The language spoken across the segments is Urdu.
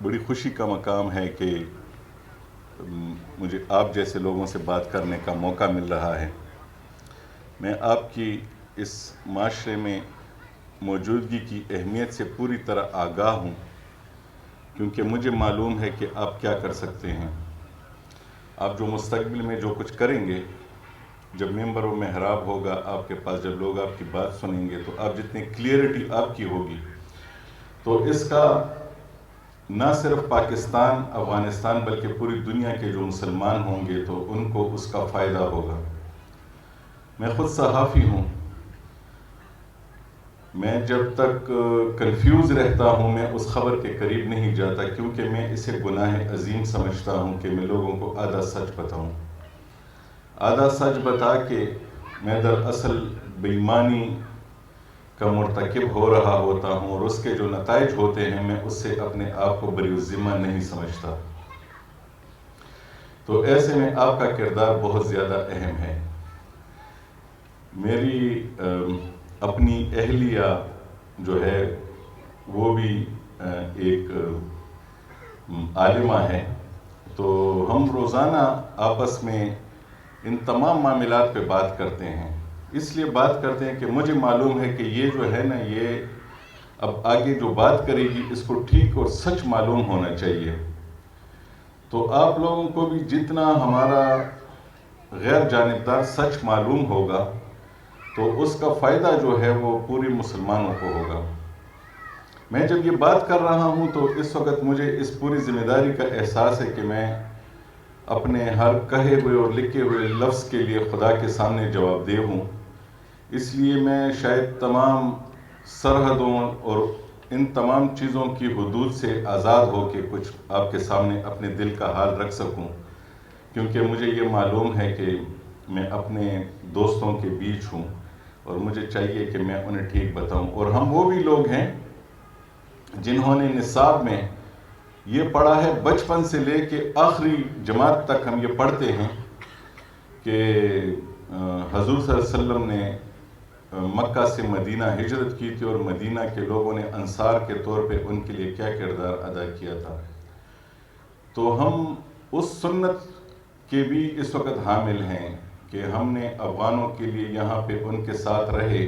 بڑی خوشی کا مقام ہے کہ مجھے آپ جیسے لوگوں سے بات کرنے کا موقع مل رہا ہے۔ میں آپ کی اس معاشرے میں موجودگی کی اہمیت سے پوری طرح آگاہ ہوں، کیونکہ مجھے معلوم ہے کہ آپ کیا کر سکتے ہیں۔ آپ جو مستقبل میں جو کچھ کریں گے، جب ممبر و محراب ہوگا آپ کے پاس، جب لوگ آپ کی بات سنیں گے، تو آپ جتنی کلیئرٹی آپ کی ہوگی، تو اس کا نہ صرف پاکستان افغانستان بلکہ پوری دنیا کے جو مسلمان ہوں گے تو ان کو اس کا فائدہ ہوگا۔ میں خود صحافی ہوں، میں جب تک کنفیوز رہتا ہوں میں اس خبر کے قریب نہیں جاتا، کیونکہ میں اسے گناہ عظیم سمجھتا ہوں کہ میں لوگوں کو آدھا سچ بتاؤں، آدھا سچ بتا کے میں دراصل بے ایمانی کا مرتکب ہو رہا ہوتا ہوں، اور اس کے جو نتائج ہوتے ہیں میں اس سے اپنے آپ کو بری الذمہ نہیں سمجھتا۔ تو ایسے میں آپ کا کردار بہت زیادہ اہم ہے۔ میری اپنی اہلیہ جو ہے وہ بھی ایک عالمہ ہے، تو ہم روزانہ آپس میں ان تمام معاملات پہ بات کرتے ہیں۔ اس لیے بات کرتے ہیں کہ مجھے معلوم ہے کہ یہ جو ہے نا، یہ اب آگے جو بات کرے گی اس کو ٹھیک اور سچ معلوم ہونا چاہیے۔ تو آپ لوگوں کو بھی جتنا ہمارا غیر جانبدار سچ معلوم ہوگا تو اس کا فائدہ جو ہے وہ پوری مسلمانوں کو ہوگا۔ میں جب یہ بات کر رہا ہوں تو اس وقت مجھے اس پوری ذمہ داری کا احساس ہے کہ میں اپنے ہر کہے ہوئے اور لکھے ہوئے لفظ کے لیے خدا کے سامنے جواب دہ ہوں۔ اس لیے میں شاید تمام سرحدوں اور ان تمام چیزوں کی حدود سے آزاد ہو کے کچھ آپ کے سامنے اپنے دل کا حال رکھ سکوں، کیونکہ مجھے یہ معلوم ہے کہ میں اپنے دوستوں کے بیچ ہوں اور مجھے چاہیے کہ میں انہیں ٹھیک بتاؤں۔ اور ہم وہ بھی لوگ ہیں جنہوں نے نصاب میں یہ پڑھا ہے، بچپن سے لے کے آخری جماعت تک ہم یہ پڑھتے ہیں کہ حضور صلی اللہ علیہ وسلم نے مکہ سے مدینہ ہجرت کی تھی اور مدینہ کے لوگوں نے انصار کے طور پہ ان کے لیے کیا کردار ادا کیا تھا۔ تو ہم اس سنت کے بھی اس وقت حامل ہیں کہ ہم نے افغانوں کے لیے یہاں پہ ان کے ساتھ رہے۔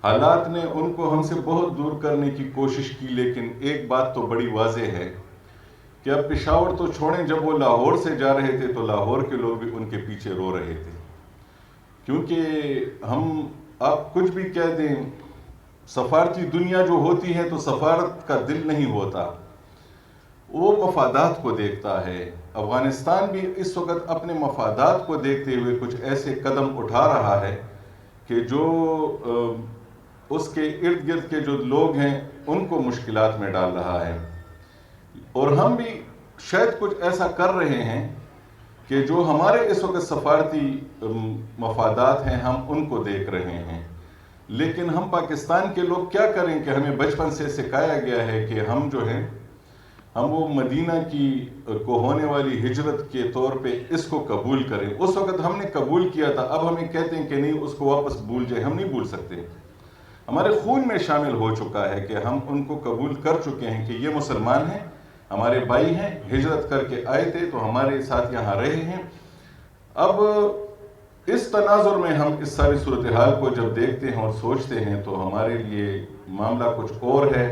حالات نے ان کو ہم سے بہت دور کرنے کی کوشش کی، لیکن ایک بات تو بڑی واضح ہے کہ اب پشاور تو چھوڑیں، جب وہ لاہور سے جا رہے تھے تو لاہور کے لوگ بھی ان کے پیچھے رو رہے تھے، کیونکہ ہم آپ کچھ بھی کہہ دیں، سفارتی دنیا جو ہوتی ہے تو سفارت کا دل نہیں ہوتا، وہ مفادات کو دیکھتا ہے۔ افغانستان بھی اس وقت اپنے مفادات کو دیکھتے ہوئے کچھ ایسے قدم اٹھا رہا ہے کہ جو اس کے ارد گرد کے جو لوگ ہیں ان کو مشکلات میں ڈال رہا ہے، اور ہم بھی شاید کچھ ایسا کر رہے ہیں کہ جو ہمارے اس وقت سفارتی مفادات ہیں ہم ان کو دیکھ رہے ہیں۔ لیکن ہم پاکستان کے لوگ کیا کریں کہ ہمیں بچپن سے سکھایا گیا ہے کہ ہم جو ہیں ہم وہ مدینہ کی کو ہونے والی ہجرت کے طور پہ اس کو قبول کریں۔ اس وقت ہم نے قبول کیا تھا، اب ہمیں کہتے ہیں کہ نہیں اس کو واپس بھول جائیں، ہم نہیں بھول سکتے۔ ہمارے خون میں شامل ہو چکا ہے کہ ہم ان کو قبول کر چکے ہیں کہ یہ مسلمان ہیں، ہمارے بھائی ہیں، ہجرت کر کے آئے تھے تو ہمارے ساتھ یہاں رہے ہیں۔ اب اس تناظر میں ہم اس ساری صورتحال کو جب دیکھتے ہیں اور سوچتے ہیں تو ہمارے لیے معاملہ کچھ اور ہے،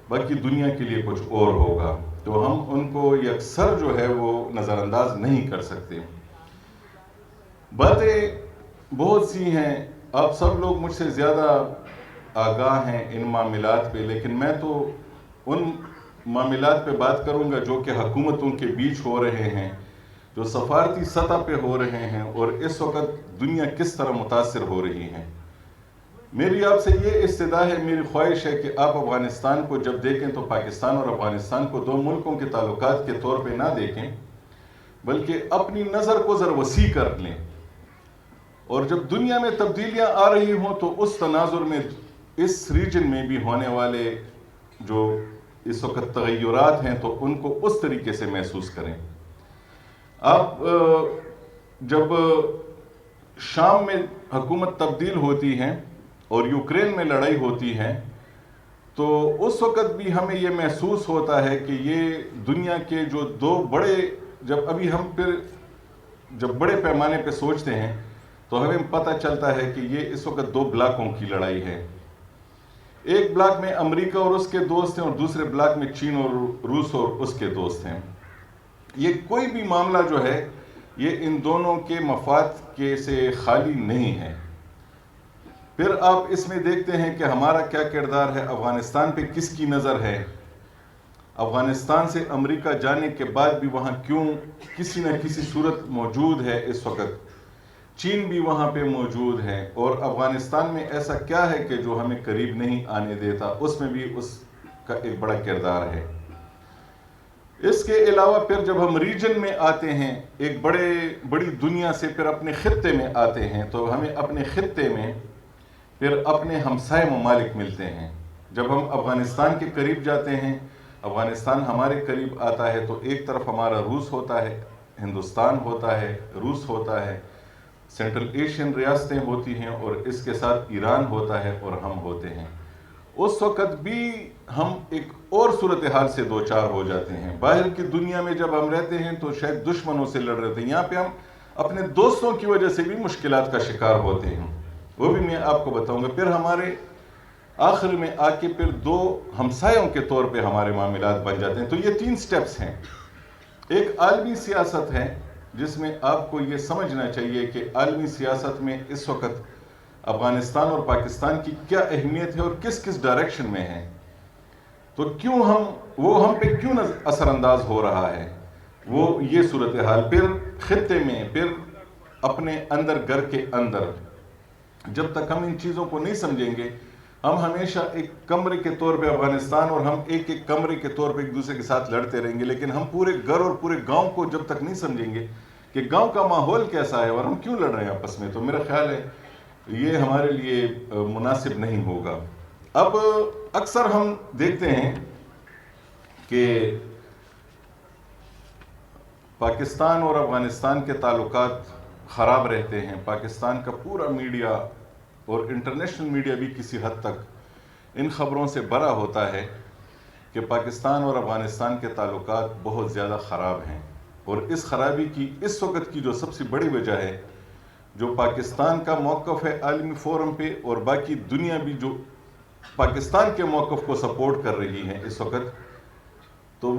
باقی دنیا کے لیے کچھ اور ہوگا، تو ہم ان کو یکسر جو ہے وہ نظر انداز نہیں کر سکتے۔ باتیں بہت سی ہیں، آپ سب لوگ مجھ سے زیادہ آگاہ ہیں ان معاملات پہ، لیکن میں تو ان معاملات پہ بات کروں گا جو کہ حکومتوں کے بیچ ہو رہے ہیں، جو سفارتی سطح پہ ہو رہے ہیں، اور اس وقت دنیا کس طرح متاثر ہو رہی ہیں۔ میری آپ سے یہ استدعا ہے، میری خواہش ہے کہ آپ افغانستان کو جب دیکھیں تو پاکستان اور افغانستان کو دو ملکوں کے تعلقات کے طور پہ نہ دیکھیں، بلکہ اپنی نظر کو ذرا وسیع کر لیں، اور جب دنیا میں تبدیلیاں آ رہی ہوں تو اس تناظر میں اس ریجن میں بھی ہونے والے جو اس وقت تغیرات ہیں تو ان کو اس طریقے سے محسوس کریں۔ آپ جب شام میں حکومت تبدیل ہوتی ہے اور یوکرین میں لڑائی ہوتی ہے تو اس وقت بھی ہمیں یہ محسوس ہوتا ہے کہ یہ دنیا کے جو دو بڑے، جب ابھی ہم پھر جب بڑے پیمانے پہ سوچتے ہیں تو ہمیں پتہ چلتا ہے کہ یہ اس وقت دو بلاکوں کی لڑائی ہے. ایک بلاک میں امریکہ اور اس کے دوست ہیں، اور دوسرے بلاک میں چین اور روس اور اس کے دوست ہیں. یہ کوئی بھی معاملہ جو ہے یہ ان دونوں کے مفاد کے سے خالی نہیں ہے. پھر آپ اس میں دیکھتے ہیں کہ ہمارا کیا کردار ہے، افغانستان پہ کس کی نظر ہے، افغانستان سے امریکہ جانے کے بعد بھی وہاں کیوں کسی نہ کسی صورت موجود ہے اس وقت، چین بھی وہاں پہ موجود ہے، اور افغانستان میں ایسا کیا ہے کہ جو ہمیں قریب نہیں آنے دیتا، اس میں بھی اس کا ایک بڑا کردار ہے. اس کے علاوہ پھر جب ہم ریجن میں آتے ہیں، ایک بڑی دنیا سے پھر اپنے خطے میں آتے ہیں، تو ہمیں اپنے خطے میں پھر اپنے ہمسائے ممالک ملتے ہیں. جب ہم افغانستان کے قریب جاتے ہیں، افغانستان ہمارے قریب آتا ہے، تو ایک طرف ہمارا روس ہوتا ہے، ہندوستان ہوتا ہے، روس ہوتا ہے، سینٹرل ایشین ریاستیں ہوتی ہیں، اور اس کے ساتھ ایران ہوتا ہے، اور ہم ہوتے ہیں. اس وقت بھی ہم ایک اور صورتحال سے دوچار ہو جاتے ہیں. باہر کی دنیا میں جب ہم رہتے ہیں تو شاید دشمنوں سے لڑ رہے ہیں، یہاں پہ ہم اپنے دوستوں کی وجہ سے بھی مشکلات کا شکار ہوتے ہیں، وہ بھی میں آپ کو بتاؤں گا. پھر ہمارے آخر میں آ کے پھر دو ہمسایوں کے طور پہ ہمارے معاملات بن جاتے ہیں. تو یہ 3 سٹیپس ہیں. ایک عالمی سیاست ہے جس میں آپ کو یہ سمجھنا چاہیے کہ عالمی سیاست میں اس وقت افغانستان اور پاکستان کی کیا اہمیت ہے اور کس کس ڈائریکشن میں ہے، تو کیوں ہم پہ کیوں اثر انداز ہو رہا ہے، وہ یہ صورتحال. پھر خطے میں، پھر اپنے اندر، گھر کے اندر، جب تک ہم ان چیزوں کو نہیں سمجھیں گے، ہم ہمیشہ ایک کمرے کے طور پہ افغانستان اور ہم ایک کمرے کے طور پہ ایک دوسرے کے ساتھ لڑتے رہیں گے، لیکن ہم پورے گھر اور پورے گاؤں کو جب تک نہیں سمجھیں گے کہ گاؤں کا ماحول کیسا ہے اور ہم کیوں لڑ رہے ہیں آپس میں، تو میرا خیال ہے یہ ہمارے لیے مناسب نہیں ہوگا. اب اکثر ہم دیکھتے ہیں کہ پاکستان اور افغانستان کے تعلقات خراب رہتے ہیں. پاکستان کا پورا میڈیا اور انٹرنیشنل میڈیا بھی کسی حد تک ان خبروں سے بھرا ہوتا ہے کہ پاکستان اور افغانستان کے تعلقات بہت زیادہ خراب ہیں. اور اس خرابی کی اس وقت کی جو سب سے بڑی وجہ ہے، جو پاکستان کا موقف ہے عالمی فورم پہ، اور باقی دنیا بھی جو پاکستان کے موقف کو سپورٹ کر رہی ہے اس وقت، تو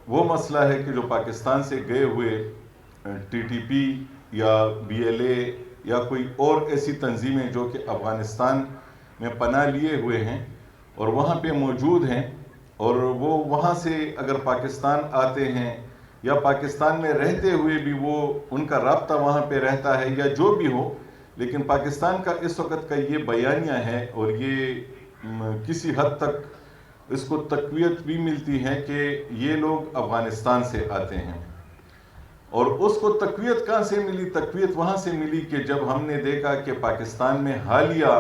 وہ مسئلہ ہے کہ جو پاکستان سے گئے ہوئے ٹی ٹی پی یا بی ایل اے یا کوئی اور ایسی تنظیمیں جو کہ افغانستان میں پناہ لیے ہوئے ہیں اور وہاں پہ موجود ہیں، اور وہ وہاں سے اگر پاکستان آتے ہیں یا پاکستان میں رہتے ہوئے بھی وہ ان کا رابطہ وہاں پہ رہتا ہے یا جو بھی ہو، لیکن پاکستان کا اس وقت کا یہ بیانیہ ہے، اور یہ کسی حد تک اس کو تقویت بھی ملتی ہے کہ یہ لوگ افغانستان سے آتے ہیں. اور اس کو تقویت کہاں سے ملی؟ تقویت وہاں سے ملی کہ جب ہم نے دیکھا کہ پاکستان میں حالیہ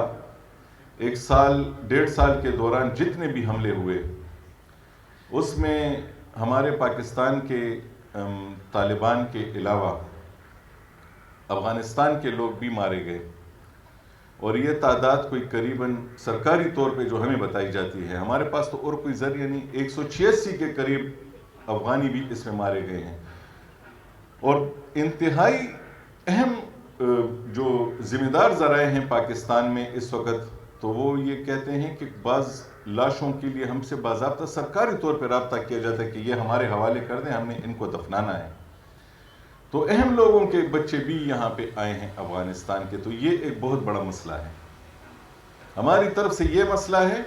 1 سال 1.5 سال کے دوران جتنے بھی حملے ہوئے، اس میں ہمارے پاکستان کے طالبان کے علاوہ افغانستان کے لوگ بھی مارے گئے، اور یہ تعداد کوئی قریباً سرکاری طور پہ جو ہمیں بتائی جاتی ہے، ہمارے پاس تو اور کوئی ذریعہ نہیں، 186 کے قریب افغانی بھی اس میں مارے گئے ہیں. اور انتہائی اہم جو ذمہ دار ذرائع ہیں پاکستان میں اس وقت، تو وہ یہ کہتے ہیں کہ بعض لاشوں کے لیے ہم سے باضابطہ سرکاری طور پہ رابطہ کیا جاتا ہے کہ یہ ہمارے حوالے کر دیں، ہم نے ان کو دفنانا ہے. تو اہم لوگوں کے بچے بھی یہاں پہ آئے ہیں افغانستان کے. تو یہ ایک بہت بڑا مسئلہ ہے ہماری طرف سے، یہ مسئلہ ہے.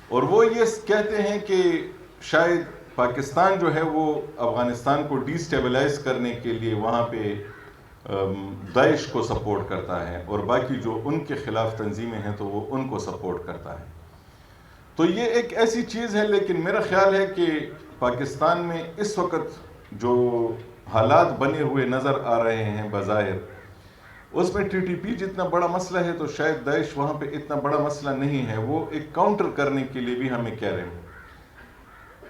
اور وہ یہ کہتے ہیں کہ شاید پاکستان جو ہے وہ افغانستان کو ڈی سٹیبلائز کرنے کے لیے وہاں پہ داعش کو سپورٹ کرتا ہے، اور باقی جو ان کے خلاف تنظیمیں ہیں تو وہ ان کو سپورٹ کرتا ہے. تو یہ ایک ایسی چیز ہے. لیکن میرا خیال ہے کہ پاکستان میں اس وقت جو حالات بنے ہوئے نظر آ رہے ہیں بظاہر، اس میں ٹی ٹی پی جتنا بڑا مسئلہ ہے تو شاید داعش وہاں پہ اتنا بڑا مسئلہ نہیں ہے. وہ ایک کاؤنٹر کرنے کے لیے بھی ہمیں کہہ رہے ہیں.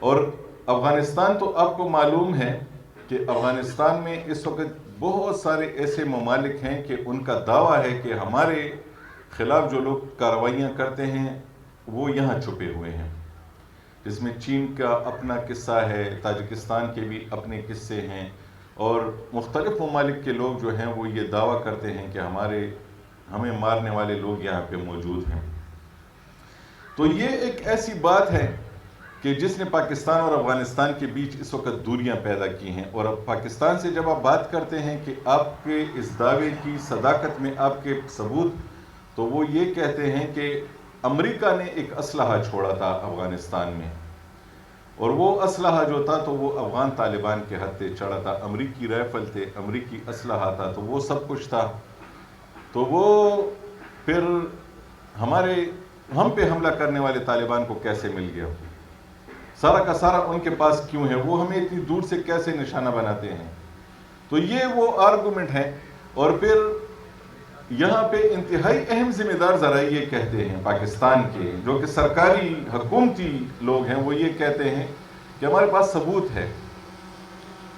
اور افغانستان تو آپ کو معلوم ہے کہ افغانستان میں اس وقت بہت سارے ایسے ممالک ہیں کہ ان کا دعویٰ ہے کہ ہمارے خلاف جو لوگ کارروائیاں کرتے ہیں وہ یہاں چھپے ہوئے ہیں، جس میں چین کا اپنا قصہ ہے، تاجکستان کے بھی اپنے قصے ہیں، اور مختلف ممالک کے لوگ جو ہیں وہ یہ دعویٰ کرتے ہیں کہ ہمیں مارنے والے لوگ یہاں پہ موجود ہیں۔ تو یہ ایک ایسی بات ہے کہ جس نے پاکستان اور افغانستان کے بیچ اس وقت دوریاں پیدا کی ہیں، اور اب پاکستان سے جب آپ بات کرتے ہیں کہ آپ کے اس دعوے کی صداقت میں آپ کے ثبوت، تو وہ یہ کہتے ہیں کہ امریکہ نے ایک اسلحہ چھوڑا تھا افغانستان میں، اور وہ اسلحہ جو تھا تو وہ افغان طالبان کے ہتھے چڑھا تھا، امریکی رائفل تھے، امریکی اسلحہ تھا، تو وہ سب کچھ تھا۔ تو وہ پھر ہم پہ حملہ کرنے والے طالبان کو کیسے مل گیا؟ سارا کا سارا ان کے پاس کیوں ہے؟ وہ ہمیں اتنی دور سے کیسے نشانہ بناتے ہیں؟ تو یہ وہ آرگومنٹ ہے۔ اور پھر یہاں پہ انتہائی اہم ذمہ دار ذرا یہ کہتے ہیں پاکستان کے، جو کہ سرکاری حکومتی لوگ ہیں، وہ یہ کہتے ہیں کہ ہمارے پاس ثبوت ہے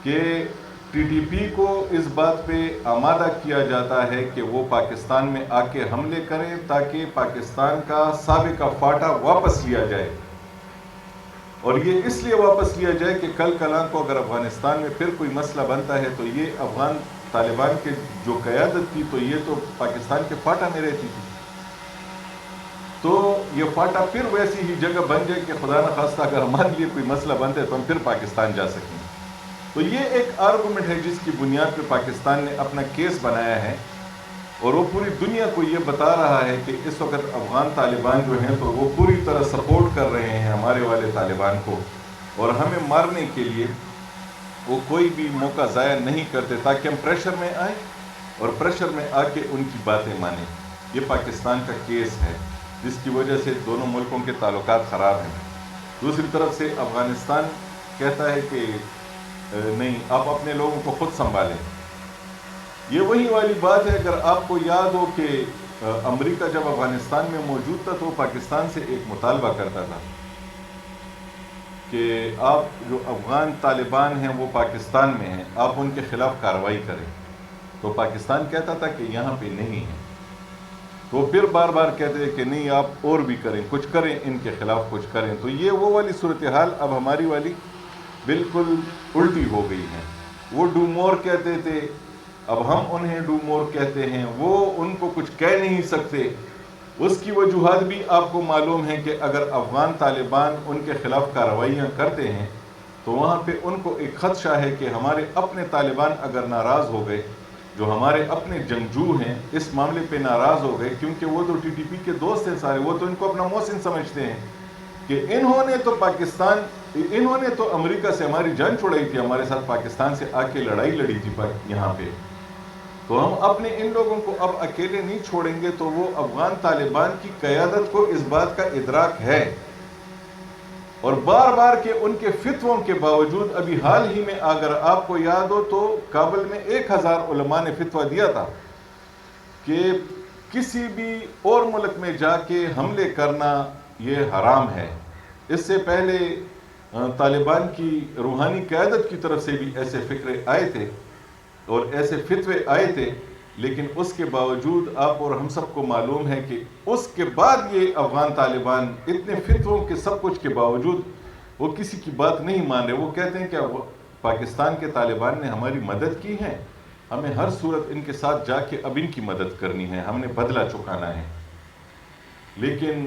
کہ ٹی ٹی پی کو اس بات پہ آمادہ کیا جاتا ہے کہ وہ پاکستان میں آ کے حملے کریں تاکہ پاکستان کا سابقہ فاٹا واپس لیا جائے، اور یہ اس لیے واپس لیا جائے کہ کل کلاں کو اگر افغانستان میں پھر کوئی مسئلہ بنتا ہے تو یہ افغان طالبان کے جو قیادت تھی تو یہ تو پاکستان کے فاٹا میں رہتی تھی، تو یہ فاٹا پھر ویسی ہی جگہ بن جائے کہ خدا نخواستہ اگر ہمارے لیے کوئی مسئلہ بنتا ہے تو ہم پھر پاکستان جا سکیں۔ تو یہ ایک آرگومنٹ ہے جس کی بنیاد پہ پاکستان نے اپنا کیس بنایا ہے، اور وہ پوری دنیا کو یہ بتا رہا ہے کہ اس وقت افغان طالبان جو ہیں تو وہ پوری طرح سپورٹ کر رہے ہیں ہمارے والے طالبان کو، اور ہمیں مارنے کے لیے وہ کوئی بھی موقع ضائع نہیں کرتے تاکہ ہم پریشر میں آئیں اور پریشر میں آ کے ان کی باتیں مانیں۔ یہ پاکستان کا کیس ہے جس کی وجہ سے دونوں ملکوں کے تعلقات خراب ہیں۔ دوسری طرف سے افغانستان کہتا ہے کہ نہیں، آپ اپنے لوگوں کو خود سنبھالیں۔ یہ وہی والی بات ہے، اگر آپ کو یاد ہو کہ امریکہ جب افغانستان میں موجود تھا تو پاکستان سے ایک مطالبہ کرتا تھا کہ آپ جو افغان طالبان ہیں وہ پاکستان میں ہیں، آپ ان کے خلاف کارروائی کریں، تو پاکستان کہتا تھا کہ یہاں پہ نہیں ہے، تو پھر بار بار کہتے ہیں کہ نہیں آپ اور بھی کریں، کچھ کریں، ان کے خلاف کچھ کریں۔ تو یہ وہ والی صورتحال اب ہماری والی بالکل الٹی ہو گئی ہے۔ وہ ڈو مور کہتے تھے، اب ہم انہیں ڈو مور کہتے ہیں، وہ ان کو کچھ کہہ نہیں سکتے۔ اس کی وجوہات بھی آپ کو معلوم ہے کہ اگر افغان طالبان ان کے خلاف کارروائیاں کرتے ہیں تو وہاں پہ ان کو ایک خدشہ ہے کہ ہمارے اپنے طالبان اگر ناراض ہو گئے، جو ہمارے اپنے جنگجو ہیں اس معاملے پہ ناراض ہو گئے، کیونکہ وہ تو ٹی ٹی پی کے دوست ہیں سارے، وہ تو ان کو اپنا محسن سمجھتے ہیں کہ انہوں نے تو امریکہ سے ہماری جان چھڑائی تھی، ہمارے ساتھ پاکستان سے آ کے لڑائی لڑی تھی یہاں پہ، تو ہم اپنے ان لوگوں کو اب اکیلے نہیں چھوڑیں گے۔ تو وہ افغان طالبان کی قیادت کو اس بات کا ادراک ہے، اور بار بار کے ان کے فتووں کے باوجود، ابھی حال ہی میں اگر آپ کو یاد ہو تو کابل میں 1000 علماء نے فتویٰ دیا تھا کہ کسی بھی اور ملک میں جا کے حملے کرنا یہ حرام ہے۔ اس سے پہلے طالبان کی روحانی قیادت کی طرف سے بھی ایسے فکرے آئے تھے اور ایسے فتوے آئے تھے، لیکن اس کے باوجود آپ اور ہم سب کو معلوم ہے کہ اس کے بعد یہ افغان طالبان اتنے فتووں کے سب کچھ کے باوجود وہ کسی کی بات نہیں مان رہے۔ وہ کہتے ہیں کہ پاکستان کے طالبان نے ہماری مدد کی ہے، ہمیں ہر صورت ان کے ساتھ جا کے اب ان کی مدد کرنی ہے، ہم نے بدلہ چکانا ہے۔ لیکن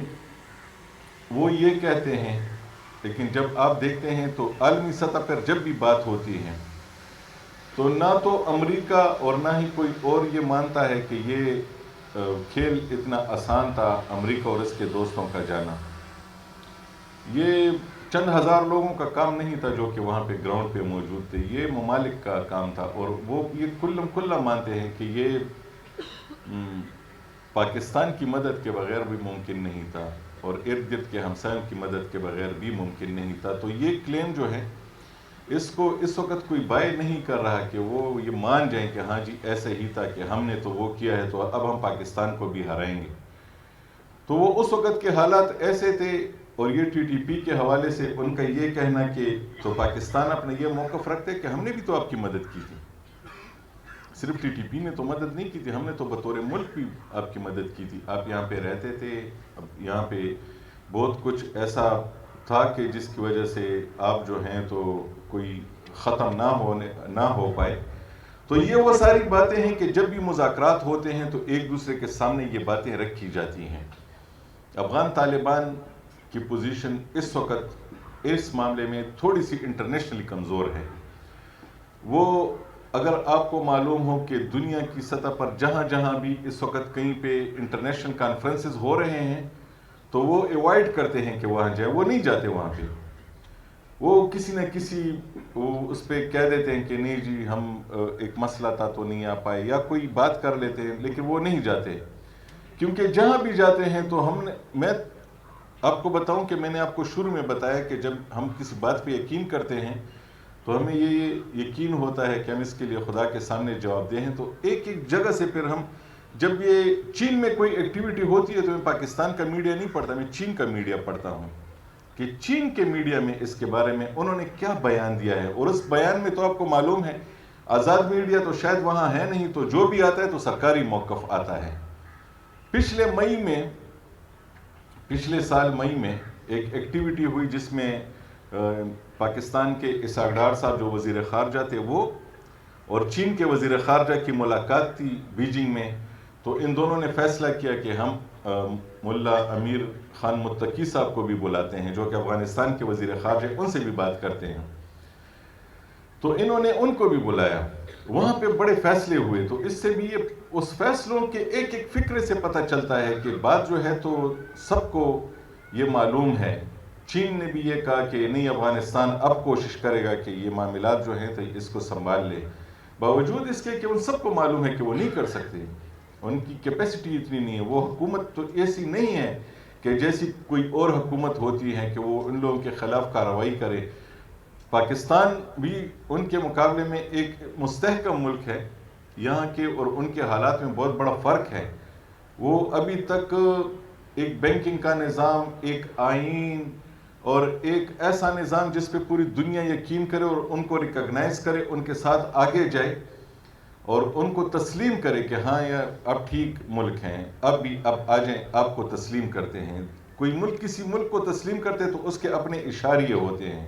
وہ یہ کہتے ہیں، لیکن جب آپ دیکھتے ہیں تو عالمی سطح پر جب بھی بات ہوتی ہے تو نہ تو امریکہ اور نہ ہی کوئی اور یہ مانتا ہے کہ یہ کھیل اتنا آسان تھا، امریکہ اور اس کے دوستوں کا جانا۔ یہ چند ہزار لوگوں کا کام نہیں تھا جو کہ وہاں پہ گراؤنڈ پہ موجود تھے، یہ ممالک کا کام تھا، اور وہ یہ کلم کلا مانتے ہیں کہ یہ پاکستان کی مدد کے بغیر بھی ممکن نہیں تھا، اور ارد گرد کے ہمسایوں کی مدد کے بغیر بھی ممکن نہیں تھا۔ تو یہ کلیم جو ہے اس کو اس وقت کوئی بائے نہیں کر رہا کہ وہ یہ مان جائیں کہ ہاں جی ایسے ہی تھا کہ ہم نے تو وہ کیا ہے تو اب ہم پاکستان کو بھی ہرائیں گے۔ تو وہ اس وقت کے حالات ایسے تھے، اور یہ ٹی ٹی پی کے حوالے سے ان کا یہ کہنا کہ تو پاکستان اپنے یہ موقف رکھتے کہ ہم نے بھی تو آپ کی مدد کی تھی، صرف ٹی ٹی پی نے تو مدد نہیں کی تھی، ہم نے تو بطور ملک بھی آپ کی مدد کی تھی، آپ یہاں پہ رہتے تھے، اب یہاں پہ بہت کچھ ایسا تھا کہ جس کی وجہ سے آپ جو ہیں تو کوئی ختم نہ ہو پائے. تو یہ وہ ساری باتیں ہیں کہ جب بھی مذاکرات ہوتے ہیں تو ایک دوسرے کے سامنے یہ باتیں رکھی جاتی ہیں. افغان طالبان کی پوزیشن اس وقت اس معاملے میں تھوڑی سی انٹرنیشنلی کمزور ہے. وہ اگر آپ کو معلوم ہو کہ دنیا کی سطح پر جہاں جہاں بھی اس وقت کہیں پہ انٹرنیشنل کانفرنسز ہو رہے ہیں تو وہ ایوائڈ کرتے ہیں کہ وہاں جائیں، وہ نہیں جاتے وہاں پہ. وہ کسی نہ کسی وہ اس پہ کہہ دیتے ہیں کہ نہیں جی ہم ایک مسئلہ تھا تو نہیں آ پائے، یا کوئی بات کر لیتے ہیں، لیکن وہ نہیں جاتے. کیونکہ جہاں بھی جاتے ہیں تو میں آپ کو بتاؤں کہ میں نے آپ کو شروع میں بتایا کہ جب ہم کسی بات پہ یقین کرتے ہیں تو ہمیں یہ یقین ہوتا ہے کہ ہم اس کے لیے خدا کے سامنے جواب دیں ہیں. تو ایک ایک جگہ سے پھر ہم جب یہ چین میں کوئی ایکٹیویٹی ہوتی ہے تو میں پاکستان کا میڈیا نہیں پڑھتا، میں چین کا میڈیا پڑھتا ہوں کہ چین کے میڈیا میں اس کے بارے میں انہوں نے کیا بیان دیا ہے. اور اس بیان میں تو آپ کو معلوم ہے آزاد میڈیا تو شاید وہاں ہے نہیں، تو جو بھی آتا ہے تو سرکاری موقف آتا ہے. پچھلے سال مئی میں ایک ایکٹیویٹی ہوئی جس میں پاکستان کے اسحاق ڈار صاحب جو وزیر خارجہ تھے وہ اور چین کے وزیر خارجہ کی ملاقات تھی بیجنگ میں. تو ان دونوں نے فیصلہ کیا کہ ہم ملا امیر خان متقی صاحب کو بھی بلاتے ہیں جو کہ افغانستان کے وزیر خارجہ، ان سے بھی بات کرتے ہیں. تو انہوں نے ان کو بھی بلایا، وہاں پہ بڑے فیصلے ہوئے. تو اس سے بھی اس فیصلوں کے ایک ایک فکرے سے پتہ چلتا ہے کہ بات جو ہے تو سب کو یہ معلوم ہے. چین نے بھی یہ کہا کہ نہیں افغانستان اب کوشش کرے گا کہ یہ معاملات جو ہیں تو اس کو سنبھال لے، باوجود اس کے کہ ان سب کو معلوم ہے کہ وہ نہیں کر سکتے، ان کی کیپیسٹی اتنی نہیں ہے. وہ حکومت تو ایسی نہیں ہے کہ جیسی کوئی اور حکومت ہوتی ہے کہ وہ ان لوگوں کے خلاف کارروائی کرے. پاکستان بھی ان کے مقابلے میں ایک مستحکم ملک ہے. یہاں کے اور ان کے حالات میں بہت بڑا فرق ہے. وہ ابھی تک ایک بینکنگ کا نظام، ایک آئین اور ایک ایسا نظام جس پہ پوری دنیا یقین کرے اور ان کو ریکگنائز کرے، ان کے ساتھ آگے جائے اور ان کو تسلیم کرے کہ ہاں یہ اب ٹھیک ملک ہیں، اب آ جائیں، آپ کو تسلیم کرتے ہیں. کوئی ملک کسی ملک کو تسلیم کرتے تو اس کے اپنے اشاریے ہوتے ہیں.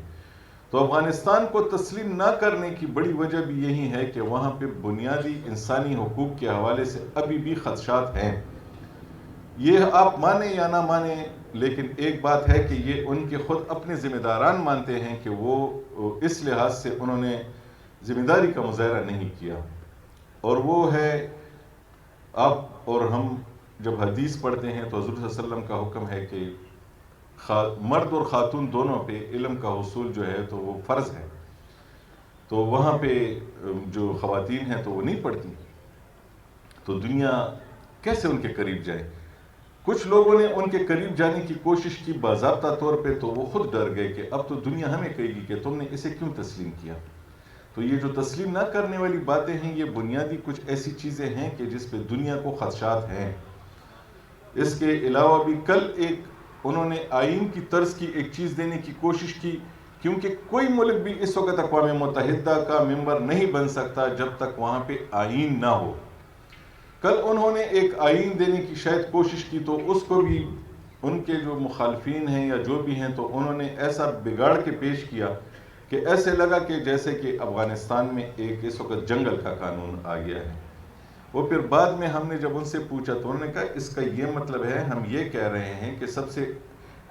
تو افغانستان کو تسلیم نہ کرنے کی بڑی وجہ بھی یہی ہے کہ وہاں پہ بنیادی انسانی حقوق کے حوالے سے ابھی بھی خدشات ہیں. یہ آپ مانیں یا نہ مانیں، لیکن ایک بات ہے کہ یہ ان کے خود اپنے ذمہ داران مانتے ہیں کہ وہ اس لحاظ سے انہوں نے ذمہ داری کا مظاہرہ نہیں کیا. اور وہ ہے آپ اور ہم جب حدیث پڑھتے ہیں تو حضور صلی اللہ علیہ وسلم کا حکم ہے کہ مرد اور خاتون دونوں پہ علم کا حصول جو ہے تو وہ فرض ہے. تو وہاں پہ جو خواتین ہیں تو وہ نہیں پڑھتی، تو دنیا کیسے ان کے قریب جائے؟ کچھ لوگوں نے ان کے قریب جانے کی کوشش کی باضابطہ طور پہ، تو وہ خود ڈر گئے کہ اب تو دنیا ہمیں کہے گی کہ تم نے اسے کیوں تسلیم کیا. تو یہ جو تسلیم نہ کرنے والی باتیں ہیں یہ بنیادی کچھ ایسی چیزیں ہیں کہ جس پہ دنیا کو خدشات ہیں. اس کے علاوہ بھی کل انہوں نے آئین کی طرز کی ایک چیز دینے کی کوشش کی، کیونکہ کوئی ملک بھی اس وقت اقوام متحدہ کا ممبر نہیں بن سکتا جب تک وہاں پہ آئین نہ ہو. کل انہوں نے ایک آئین دینے کی شاید کوشش کی، تو اس کو بھی ان کے جو مخالفین ہیں یا جو بھی ہیں تو انہوں نے ایسا بگاڑ کے پیش کیا کہ ایسے لگا کہ جیسے کہ افغانستان میں ایک اس وقت جنگل کا قانون آ گیا ہے. وہ پھر بعد میں ہم نے جب ان سے پوچھا تو انہوں نے کہا اس کا یہ مطلب ہے، ہم یہ کہہ رہے ہیں کہ سب سے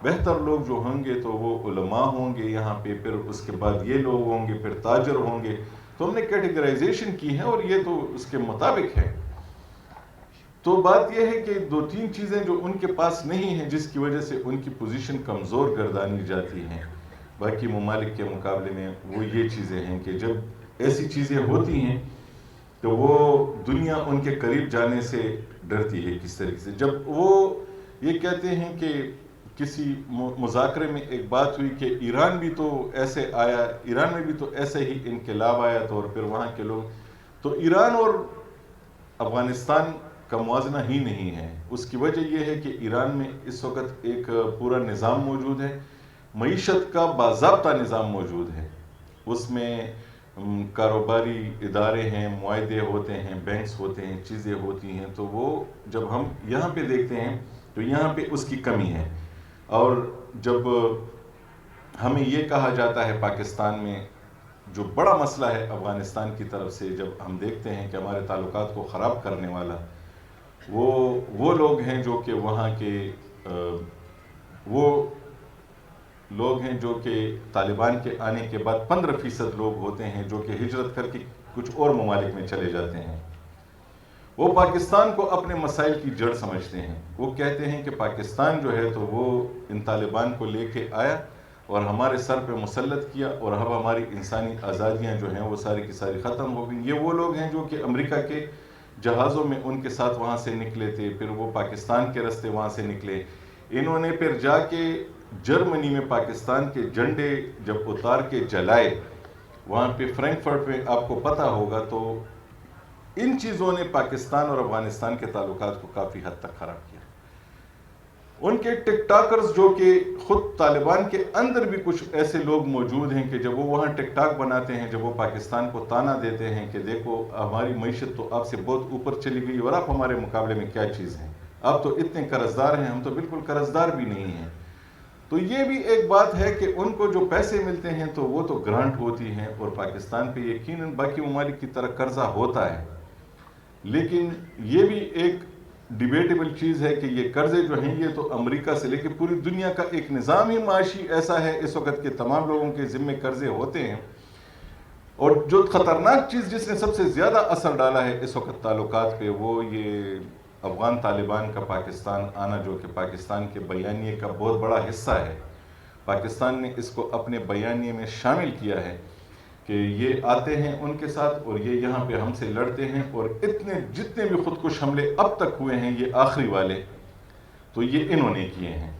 بہتر لوگ جو ہوں گے تو وہ علماء ہوں گے یہاں پہ، پھر اس کے بعد یہ لوگ ہوں گے، پھر تاجر ہوں گے. تو ہم نے کیٹیگرائزیشن کی ہے اور یہ تو اس کے مطابق ہے. تو بات یہ ہے کہ دو تین چیزیں جو ان کے پاس نہیں ہیں جس کی وجہ سے ان کی پوزیشن کمزور گردانی جاتی ہیں باقی ممالک کے مقابلے میں، وہ یہ چیزیں ہیں کہ جب ایسی چیزیں ہوتی ہیں تو وہ دنیا ان کے قریب جانے سے ڈرتی ہے. کس طریقے سے جب وہ یہ کہتے ہیں کہ کسی مذاکرے میں ایک بات ہوئی کہ ایران بھی تو ایسے آیا، ایران میں بھی تو ایسے ہی انقلاب آیا تو، اور پھر وہاں کے لوگ، تو ایران اور افغانستان کا موازنہ ہی نہیں ہے. اس کی وجہ یہ ہے کہ ایران میں اس وقت ایک پورا نظام موجود ہے، معیشت کا باضابطہ نظام موجود ہے. اس میں کاروباری ادارے ہیں، معاہدے ہوتے ہیں، بینکس ہوتے ہیں، چیزیں ہوتی ہیں. تو وہ جب ہم یہاں پہ دیکھتے ہیں تو یہاں پہ اس کی کمی ہے. اور جب ہمیں یہ کہا جاتا ہے پاکستان میں جو بڑا مسئلہ ہے افغانستان کی طرف سے، جب ہم دیکھتے ہیں کہ ہمارے تعلقات کو خراب کرنے والا وہ لوگ ہیں جو کہ وہاں کے وہ لوگ ہیں جو کہ طالبان کے آنے کے بعد 15% لوگ ہوتے ہیں جو کہ ہجرت کر کے کچھ اور ممالک میں چلے جاتے ہیں. وہ پاکستان کو اپنے مسائل کی جڑ سمجھتے ہیں. وہ کہتے ہیں کہ پاکستان جو ہے تو وہ ان طالبان کو لے کے آیا اور ہمارے سر پہ مسلط کیا، اور اب ہماری انسانی آزادیاں جو ہیں وہ ساری کی ساری ختم ہو گئی. یہ وہ لوگ ہیں جو کہ امریکہ کے جہازوں میں ان کے ساتھ وہاں سے نکلے تھے، پھر وہ پاکستان کے راستے وہاں سے نکلے. انہوں نے پھر جا کے جرمنی میں پاکستان کے جھنڈے جب اتار کے جلائے، وہاں پہ فرینکفرٹ میں آپ کو پتہ ہوگا، تو ان چیزوں نے پاکستان اور افغانستان کے تعلقات کو کافی حد تک خراب کیا. ان کے ٹک ٹاکرز جو کہ خود طالبان کے اندر بھی کچھ ایسے لوگ موجود ہیں کہ جب وہ وہاں ٹک ٹاک بناتے ہیں، جب وہ پاکستان کو تانا دیتے ہیں کہ دیکھو ہماری معیشت تو آپ سے بہت اوپر چلی گئی اور آپ ہمارے مقابلے میں کیا چیز ہیں، آپ تو اتنے قرضدار ہیں، ہم تو بالکل قرضدار بھی نہیں ہیں. تو یہ بھی ایک بات ہے کہ ان کو جو پیسے ملتے ہیں تو وہ تو گرانٹ ہوتی ہیں، اور پاکستان پہ یقیناً باقی ممالک کی طرح قرضہ ہوتا ہے. لیکن یہ بھی ایک ڈیبیٹیبل چیز ہے کہ یہ قرضے جو ہیں یہ تو امریکہ سے لے کے پوری دنیا کا ایک نظام ہی معاشی ایسا ہے اس وقت کہ تمام لوگوں کے ذمے قرضے ہوتے ہیں. اور جو خطرناک چیز جس نے سب سے زیادہ اثر ڈالا ہے اس وقت تعلقات پہ، وہ یہ افغان طالبان کا پاکستان آنا، جو کہ پاکستان کے بیانیے کا بہت بڑا حصہ ہے. پاکستان نے اس کو اپنے بیانیے میں شامل کیا ہے کہ یہ آتے ہیں ان کے ساتھ اور یہ یہاں پہ ہم سے لڑتے ہیں، اور جتنے بھی خودکش حملے اب تک ہوئے ہیں یہ آخری والے تو یہ انہوں نے کیے ہیں.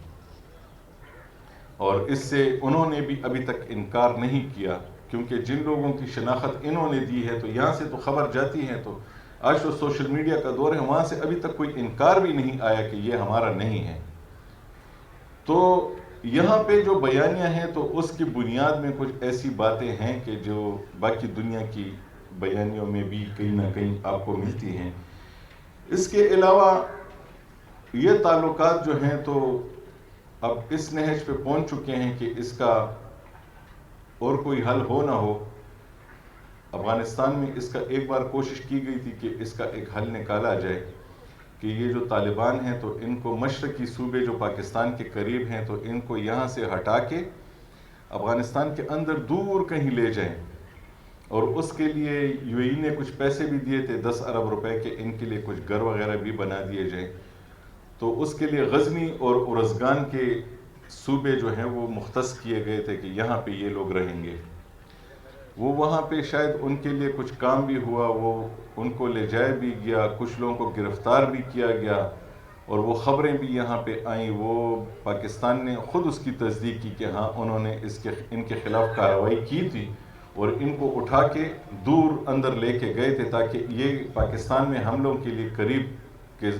اور اس سے انہوں نے بھی ابھی تک انکار نہیں کیا، کیونکہ جن لوگوں کی شناخت انہوں نے دی ہے تو یہاں سے تو خبر جاتی ہے، تو آج تو سوشل میڈیا کا دور ہے، وہاں سے ابھی تک کوئی انکار بھی نہیں آیا کہ یہ ہمارا نہیں ہے. تو یہاں پہ جو بیانیہ ہیں تو اس کی بنیاد میں کچھ ایسی باتیں ہیں کہ جو باقی دنیا کی بیانیوں میں بھی کہیں نہ کہیں آپ کو ملتی ہیں. اس کے علاوہ یہ تعلقات جو ہیں تو اب اس نہج پہ پہنچ چکے ہیں کہ اس کا اور کوئی حل ہو نہ ہو. افغانستان میں اس کا ایک بار کوشش کی گئی تھی کہ اس کا ایک حل نکالا جائے کہ یہ جو طالبان ہیں تو ان کو مشرقی صوبے جو پاکستان کے قریب ہیں تو ان کو یہاں سے ہٹا کے افغانستان کے اندر دور کہیں لے جائیں. اور اس کے لیے یو اے ای نے کچھ پیسے بھی دیے تھے 10 ارب روپے کے، ان کے لیے کچھ گھر وغیرہ بھی بنا دیے جائیں. تو اس کے لیے غزنی اور ارزگان کے صوبے جو ہیں وہ مختص کیے گئے تھے کہ یہاں پہ یہ لوگ رہیں گے. وہ وہاں پہ شاید ان کے لیے کچھ کام بھی ہوا، وہ ان کو لے جایا بھی گیا، کچھ لوگوں کو گرفتار بھی کیا گیا، اور وہ خبریں بھی یہاں پہ آئیں. وہ پاکستان نے خود اس کی تصدیق کی کہ ہاں انہوں نے ان کے خلاف کارروائی کی تھی اور ان کو اٹھا کے دور اندر لے کے گئے تھے تاکہ یہ پاکستان میں حملوں کے لیے قریب کے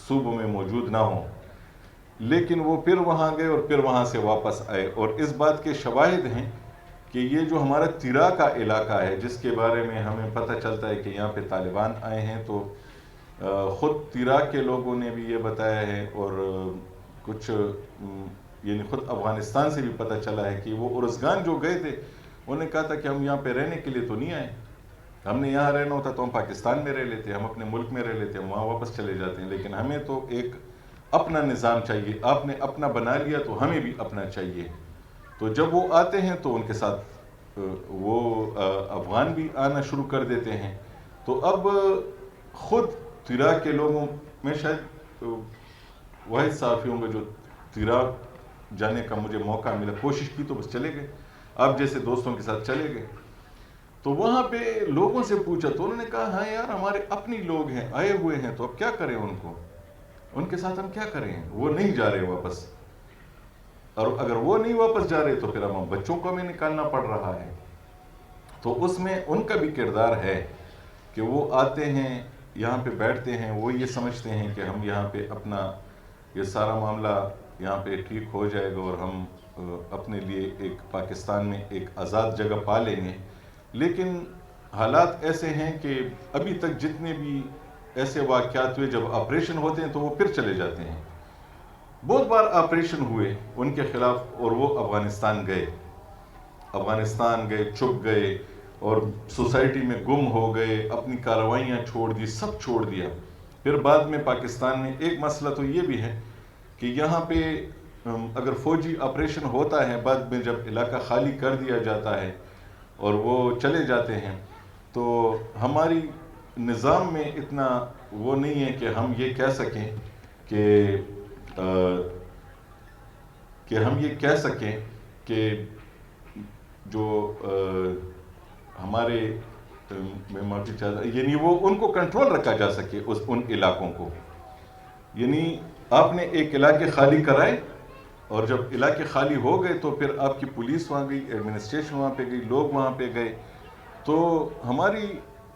صوبوں میں موجود نہ ہوں. لیکن وہ پھر وہاں گئے اور پھر وہاں سے واپس آئے. اور اس بات کے شواہد ہیں کہ یہ جو ہمارا تیرا کا علاقہ ہے جس کے بارے میں ہمیں پتہ چلتا ہے کہ یہاں پہ طالبان آئے ہیں، تو خود تیرا کے لوگوں نے بھی یہ بتایا ہے، اور کچھ یعنی خود افغانستان سے بھی پتہ چلا ہے کہ وہ ارزگان جو گئے تھے انہوں نے کہا تھا کہ ہم یہاں پہ رہنے کے لیے تو نہیں آئے، ہم نے یہاں رہنا ہوتا تو ہم پاکستان میں رہ لیتے، ہم اپنے ملک میں رہ لیتے، ہم وہاں واپس چلے جاتے ہیں، لیکن ہمیں تو ایک اپنا نظام چاہیے. آپ نے اپنا بنا لیا تو ہمیں بھی اپنا چاہیے. تو جب وہ آتے ہیں تو ان کے ساتھ وہ افغان بھی آنا شروع کر دیتے ہیں. تو اب خود تیرا کے لوگوں میں شاید واحد صحافی ہوں گے جو تیرا جانے کا مجھے موقع ملا، کوشش کی تو بس چلے گئے، آپ جیسے دوستوں کے ساتھ چلے گئے. تو وہاں پہ لوگوں سے پوچھا تو انہوں نے کہا ہاں یار ہمارے اپنی لوگ ہیں، آئے ہوئے ہیں، تو اب کیا کریں، ان کے ساتھ ہم کیا کریں، وہ نہیں جا رہے واپس، اور اگر وہ نہیں واپس جا رہے تو پھر ہم بچوں کو ہمیں نکالنا پڑ رہا ہے. تو اس میں ان کا بھی کردار ہے کہ وہ آتے ہیں یہاں پہ بیٹھتے ہیں، وہ یہ سمجھتے ہیں کہ ہم یہاں پہ اپنا یہ سارا معاملہ یہاں پہ ٹھیک ہو جائے گا اور ہم اپنے لیے ایک پاکستان میں ایک آزاد جگہ پا لیں گے. لیکن حالات ایسے ہیں کہ ابھی تک جتنے بھی ایسے واقعات ہوئے جب آپریشن ہوتے ہیں تو وہ پھر چلے جاتے ہیں. بہت بار آپریشن ہوئے ان کے خلاف اور وہ افغانستان گئے، چھپ گئے اور سوسائٹی میں گم ہو گئے، اپنی کارروائیاں چھوڑ دی، سب چھوڑ دیا۔ پھر بعد میں پاکستان میں ایک مسئلہ تو یہ بھی ہے کہ یہاں پہ اگر فوجی آپریشن ہوتا ہے، بعد میں جب علاقہ خالی کر دیا جاتا ہے اور وہ چلے جاتے ہیں، تو ہماری نظام میں اتنا وہ نہیں ہے کہ ہم یہ کہہ سکیں کہ جو ہمارے میں معافی چاہتا یعنی وہ ان کو کنٹرول رکھا جا سکے ان علاقوں کو۔ یعنی آپ نے ایک علاقے خالی کرائے اور جب علاقے خالی ہو گئے تو پھر آپ کی پولیس وہاں گئی، ایڈمنسٹریشن وہاں پہ گئی، لوگ وہاں پہ گئے، تو ہماری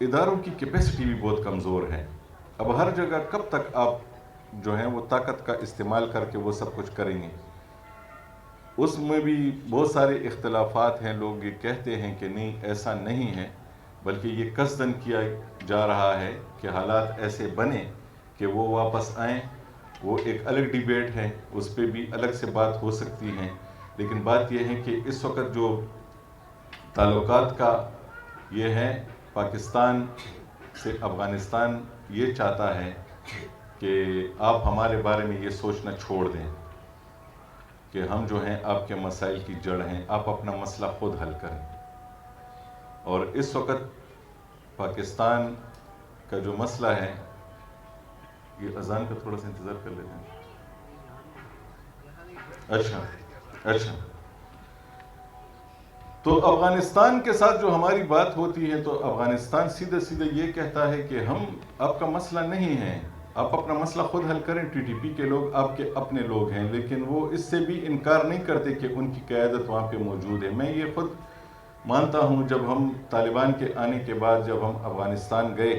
اداروں کی کیپیسٹی بھی بہت کمزور ہے۔ اب ہر جگہ کب تک آپ جو ہیں وہ طاقت کا استعمال کر کے وہ سب کچھ کریں گے؟ اس میں بھی بہت سارے اختلافات ہیں، لوگ یہ کہتے ہیں کہ نہیں ایسا نہیں ہے، بلکہ یہ قصداً کیا جا رہا ہے کہ حالات ایسے بنے کہ وہ واپس آئیں۔ وہ ایک الگ ڈیبیٹ ہے، اس پہ بھی الگ سے بات ہو سکتی ہے، لیکن بات یہ ہے کہ اس وقت جو تعلقات کا یہ ہے، پاکستان سے افغانستان یہ چاہتا ہے کہ آپ ہمارے بارے میں یہ سوچنا چھوڑ دیں کہ ہم جو ہیں آپ کے مسائل کی جڑ ہیں، آپ اپنا مسئلہ خود حل کریں۔ اور اس وقت پاکستان کا جو مسئلہ ہے، یہ اذان کا تھوڑا سا انتظار کر لیتے ہیں۔ اچھا تو افغانستان کے ساتھ جو ہماری بات ہوتی ہے تو افغانستان سیدھے یہ کہتا ہے کہ ہم آپ کا مسئلہ نہیں ہے، آپ اپنا مسئلہ خود حل کریں، ٹی ٹی پی کے لوگ آپ کے اپنے لوگ ہیں، لیکن وہ اس سے بھی انکار نہیں کرتے کہ ان کی قیادت وہاں پہ موجود ہے۔ میں یہ خود مانتا ہوں، جب ہم طالبان کے آنے کے بعد جب ہم افغانستان گئے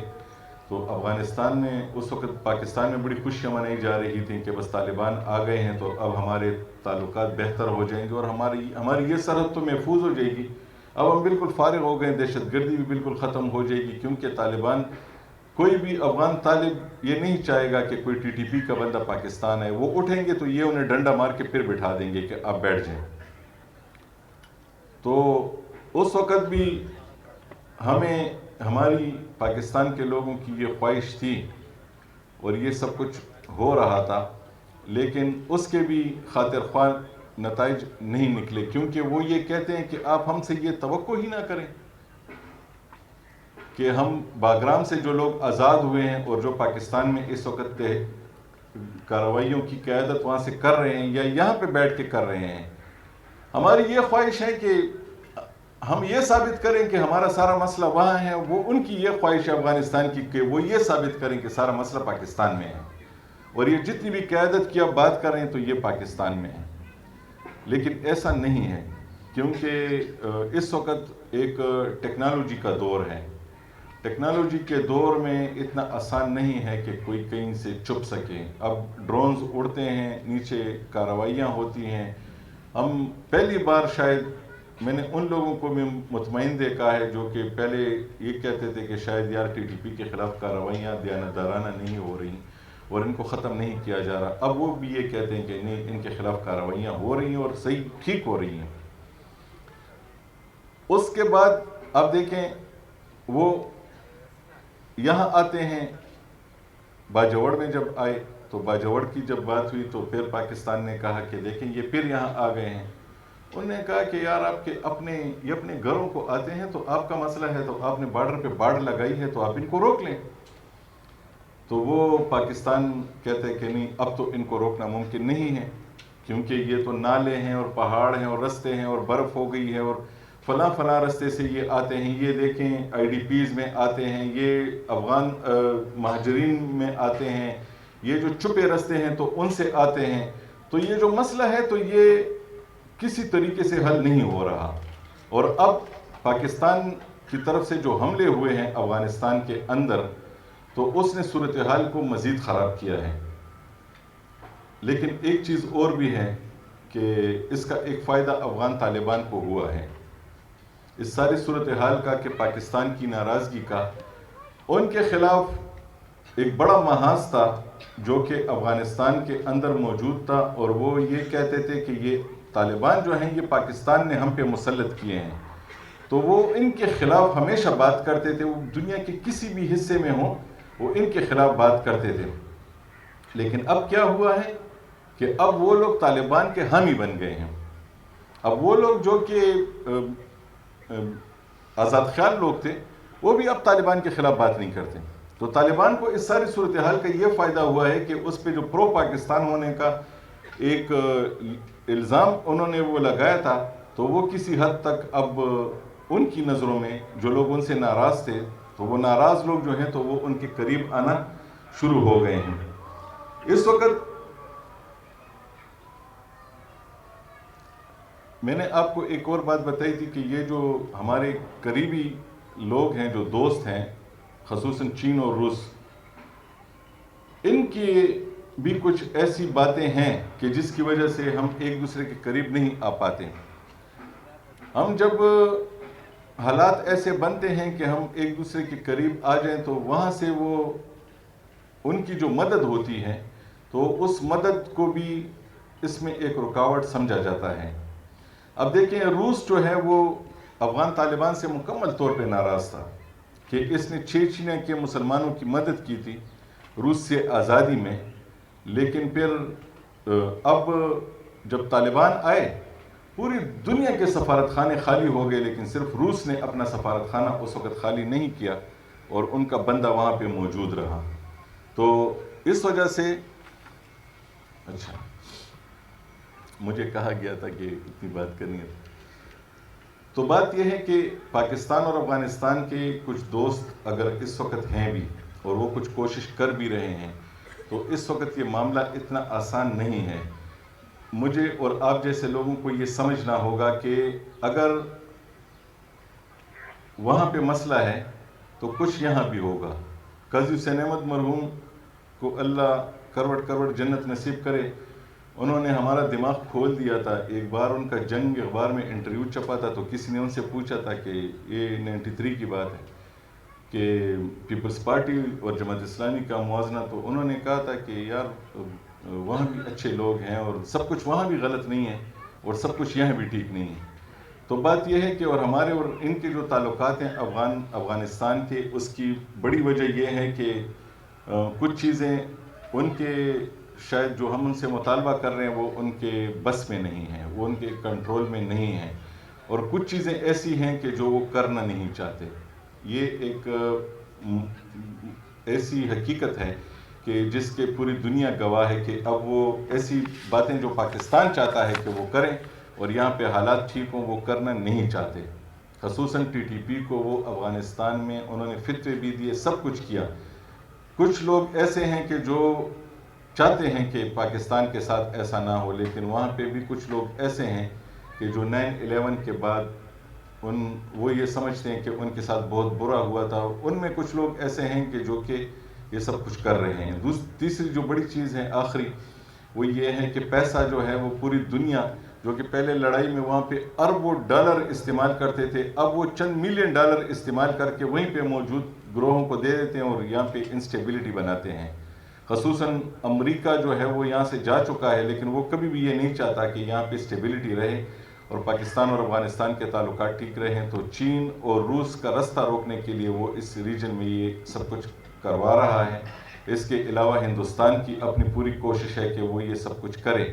تو افغانستان میں اس وقت پاکستان میں بڑی خوشیاں منائی جا رہی تھیں کہ بس طالبان آ گئے ہیں تو اب ہمارے تعلقات بہتر ہو جائیں گے اور ہماری یہ سرحد تو محفوظ ہو جائے گی، اب ہم بالکل فارغ ہو گئے، دہشت گردی بھی بالکل ختم ہو جائے گی، کیونکہ طالبان کوئی بھی افغان طالب یہ نہیں چاہے گا کہ کوئی ٹی ٹی پی کا بندہ پاکستان ہے، وہ اٹھیں گے تو یہ انہیں ڈنڈا مار کے پھر بٹھا دیں گے کہ آپ بیٹھ جائیں۔ تو اس وقت بھی ہماری پاکستان کے لوگوں کی یہ خواہش تھی اور یہ سب کچھ ہو رہا تھا، لیکن اس کے بھی خاطر خواہ نتائج نہیں نکلے، کیونکہ وہ یہ کہتے ہیں کہ آپ ہم سے یہ توقع ہی نہ کریں کہ ہم باگرام سے جو لوگ آزاد ہوئے ہیں اور جو پاکستان میں اس وقت کارروائیوں کی قیادت وہاں سے کر رہے ہیں یا یہاں پہ بیٹھ کے کر رہے ہیں، ہماری یہ خواہش ہے کہ ہم یہ ثابت کریں کہ ہمارا سارا مسئلہ وہاں ہے، وہ ان کی یہ خواہش ہے افغانستان کی کہ وہ یہ ثابت کریں کہ سارا مسئلہ پاکستان میں ہے، اور یہ جتنی بھی قیادت کی آپ بات کر رہے ہیں تو یہ پاکستان میں ہے، لیکن ایسا نہیں ہے، کیونکہ اس وقت ایک ٹیکنالوجی کا دور ہے، ٹیکنالوجی کے دور میں اتنا آسان نہیں ہے کہ کوئی کہیں سے چھپ سکے۔ اب ڈرونز اڑتے ہیں، نیچے کارروائیاں ہوتی ہیں، ہم پہلی بار شاید میں نے ان لوگوں کو بھی مطمئن دیکھا ہے جو کہ پہلے یہ کہتے تھے کہ شاید یار ٹی ٹی پی کے خلاف کارروائیاں دیانتدارانہ نہیں ہو رہی اور ان کو ختم نہیں کیا جا رہا، اب وہ بھی یہ کہتے ہیں کہ نہیں، ان کے خلاف کارروائیاں ہو رہی ہیں اور صحیح ٹھیک ہو رہی ہیں۔ اس کے بعد اب دیکھیں وہ یہاں آتے ہیں، باجوڑ میں جب آئے تو باجوڑ کی جب بات ہوئی تو پھر پاکستان نے کہا کہ دیکھیں یہ پھر یہاں آ گئے ہیں، انہوں نے کہا کہ یار آپ کے یہ اپنے گھروں کو آتے ہیں تو آپ کا مسئلہ ہے، تو آپ نے بارڈر پہ باڑ لگائی ہے تو آپ ان کو روک لیں، تو وہ پاکستان کہتے ہیں کہ نہیں، اب تو ان کو روکنا ممکن نہیں ہے، کیونکہ یہ تو نالے ہیں اور پہاڑ ہیں اور رستے ہیں اور برف ہو گئی ہے اور فلاں رستے سے یہ آتے ہیں، یہ دیکھیں آئی ڈی پیز میں آتے ہیں، یہ افغان مہاجرین میں آتے ہیں، یہ جو چھپے رستے ہیں تو ان سے آتے ہیں، تو یہ جو مسئلہ ہے تو یہ کسی طریقے سے حل نہیں ہو رہا، اور اب پاکستان کی طرف سے جو حملے ہوئے ہیں افغانستان کے اندر تو اس نے صورتحال کو مزید خراب کیا ہے۔ لیکن ایک چیز اور بھی ہے کہ اس کا ایک فائدہ افغان طالبان کو ہوا ہے اس ساری صورتحال کا، کہ پاکستان کی ناراضگی کا ان کے خلاف ایک بڑا محاذ تھا جو کہ افغانستان کے اندر موجود تھا، اور وہ یہ کہتے تھے کہ یہ طالبان جو ہیں یہ پاکستان نے ہم پہ مسلط کیے ہیں، تو وہ ان کے خلاف ہمیشہ بات کرتے تھے، وہ دنیا کے کسی بھی حصے میں ہوں وہ ان کے خلاف بات کرتے تھے۔ لیکن اب کیا ہوا ہے کہ اب وہ لوگ طالبان کے حامی بن گئے ہیں۔ اب وہ لوگ جو کہ آزاد خیال لوگ تھے وہ بھی اب طالبان کے خلاف بات نہیں کرتے۔ تو طالبان کو اس ساری صورتحال کا یہ فائدہ ہوا ہے کہ اس پہ جو پرو پاکستان ہونے کا ایک الزام انہوں نے وہ لگایا تھا، تو وہ کسی حد تک اب ان کی نظروں میں جو لوگ ان سے ناراض تھے، تو وہ ناراض لوگ جو ہیں تو وہ ان کے قریب آنا شروع ہو گئے ہیں۔ اس وقت میں نے آپ کو ایک اور بات بتائی تھی کہ یہ جو ہمارے قریبی لوگ ہیں، جو دوست ہیں، خصوصاً چین اور روس، ان کی بھی کچھ ایسی باتیں ہیں کہ جس کی وجہ سے ہم ایک دوسرے کے قریب نہیں آ پاتے۔ ہم جب حالات ایسے بنتے ہیں کہ ہم ایک دوسرے کے قریب آ جائیں تو وہاں سے وہ ان کی جو مدد ہوتی ہے تو اس مدد کو بھی اس میں ایک رکاوٹ سمجھا جاتا ہے۔ اب دیکھیں، روس جو ہے وہ افغان طالبان سے مکمل طور پہ ناراض تھا کہ اس نے چیچنیا کے مسلمانوں کی مدد کی تھی روس سے آزادی میں، لیکن پھر اب جب طالبان آئے پوری دنیا کے سفارت خانے خالی ہو گئے، لیکن صرف روس نے اپنا سفارت خانہ اس وقت خالی نہیں کیا اور ان کا بندہ وہاں پہ موجود رہا۔ تو اس وجہ سے اچھا مجھے کہا گیا تھا کہ اتنی بات کرنی ہے، تو بات یہ ہے کہ پاکستان اور افغانستان کے کچھ دوست اگر اس وقت ہیں بھی اور وہ کچھ کوشش کر بھی رہے ہیں، تو اس وقت یہ معاملہ اتنا آسان نہیں ہے۔ مجھے اور آپ جیسے لوگوں کو یہ سمجھنا ہوگا کہ اگر وہاں پہ مسئلہ ہے تو کچھ یہاں بھی ہوگا۔ قاضی حسین احمد مرحوم کو اللہ کروڑ کروڑ جنت نصیب کرے، انہوں نے ہمارا دماغ کھول دیا تھا۔ ایک بار ان کا جنگ اخبار میں انٹرویو چھپا تھا تو کسی نے ان سے پوچھا تھا کہ یہ 93 کی بات ہے کہ پیپلز پارٹی اور جماعت اسلامی کا موازنہ، تو انہوں نے کہا تھا کہ یار وہاں بھی اچھے لوگ ہیں اور سب کچھ وہاں بھی غلط نہیں ہے اور سب کچھ یہاں بھی ٹھیک نہیں ہے۔ تو بات یہ ہے کہ اور ہمارے اور ان کے جو تعلقات ہیں افغانستان کے، اس کی بڑی وجہ یہ ہے کہ کچھ چیزیں ان کے شاید جو ہم ان سے مطالبہ کر رہے ہیں وہ ان کے بس میں نہیں ہیں، وہ ان کے کنٹرول میں نہیں ہیں، اور کچھ چیزیں ایسی ہیں کہ جو وہ کرنا نہیں چاہتے۔ یہ ایک ایسی حقیقت ہے کہ جس کے پوری دنیا گواہ ہے کہ اب وہ ایسی باتیں جو پاکستان چاہتا ہے کہ وہ کریں اور یہاں پہ حالات ٹھیک ہوں وہ کرنا نہیں چاہتے۔ خصوصاً ٹی ٹی پی کو وہ افغانستان میں انہوں نے فتوے بھی دیے، سب کچھ کیا۔ کچھ لوگ ایسے ہیں کہ جو چاہتے ہیں کہ پاکستان کے ساتھ ایسا نہ ہو، لیکن وہاں پہ بھی کچھ لوگ ایسے ہیں کہ جو 9/11 کے بعد وہ یہ سمجھتے ہیں کہ ان کے ساتھ بہت برا ہوا تھا۔ ان میں کچھ لوگ ایسے ہیں کہ جو کہ یہ سب کچھ کر رہے ہیں۔ تیسری جو بڑی چیز ہے آخری، وہ یہ ہے کہ پیسہ جو ہے وہ پوری دنیا، جو کہ پہلے لڑائی میں وہاں پہ اربوں ڈالر استعمال کرتے تھے، اب وہ چند ملین ڈالر استعمال کر کے وہیں پہ موجود گروہوں کو دے دیتے ہیں اور یہاں پہ انسٹیبلٹی بناتے ہیں۔ خصوصاً امریکہ جو ہے وہ یہاں سے جا چکا ہے، لیکن وہ کبھی بھی یہ نہیں چاہتا کہ یہاں پہ اسٹیبلٹی رہے اور پاکستان اور افغانستان کے تعلقات ٹھیک رہیں۔ تو چین اور روس کا رستہ روکنے کے لیے وہ اس ریجن میں یہ سب کچھ کروا رہا ہے۔ اس کے علاوہ ہندوستان کی اپنی پوری کوشش ہے کہ وہ یہ سب کچھ کرے،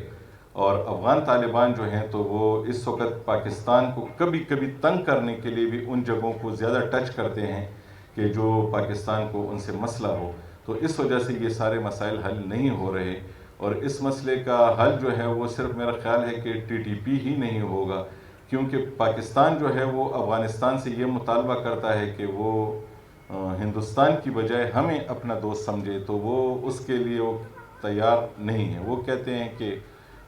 اور افغان طالبان جو ہیں تو وہ اس وقت پاکستان کو کبھی کبھی تنگ کرنے کے لیے بھی ان جگہوں کو زیادہ ٹچ کرتے ہیں کہ جو پاکستان کو ان سے مسئلہ ہو۔ تو اس وجہ سے یہ سارے مسائل حل نہیں ہو رہے، اور اس مسئلے کا حل جو ہے وہ صرف میرا خیال ہے کہ ٹی ٹی پی ہی نہیں ہوگا، کیونکہ پاکستان جو ہے وہ افغانستان سے یہ مطالبہ کرتا ہے کہ وہ ہندوستان کی بجائے ہمیں اپنا دوست سمجھے، تو وہ اس کے لیے وہ تیار نہیں ہے۔ وہ کہتے ہیں کہ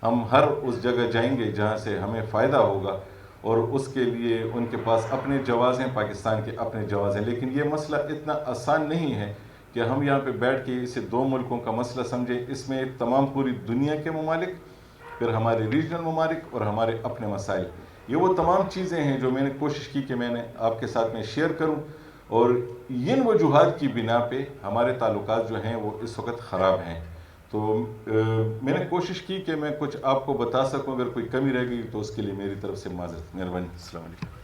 ہم ہر اس جگہ جائیں گے جہاں سے ہمیں فائدہ ہوگا، اور اس کے لیے ان کے پاس اپنے جواز ہیں، پاکستان کے اپنے جواز ہیں۔ لیکن یہ مسئلہ اتنا آسان نہیں ہے کہ ہم یہاں پہ بیٹھ کے اسے دو ملکوں کا مسئلہ سمجھیں۔ اس میں تمام پوری دنیا کے ممالک، پھر ہمارے ریجنل ممالک اور ہمارے اپنے مسائل، یہ وہ تمام چیزیں ہیں جو میں نے کوشش کی کہ میں نے آپ کے ساتھ میں شیئر کروں، اور ان وجوہات کی بنا پہ ہمارے تعلقات جو ہیں وہ اس وقت خراب ہیں۔ تو میں نے کوشش کی کہ میں کچھ آپ کو بتا سکوں، اگر کوئی کمی رہ گئی تو اس کے لیے میری طرف سے معذرت، مہربانی، السلام علیکم۔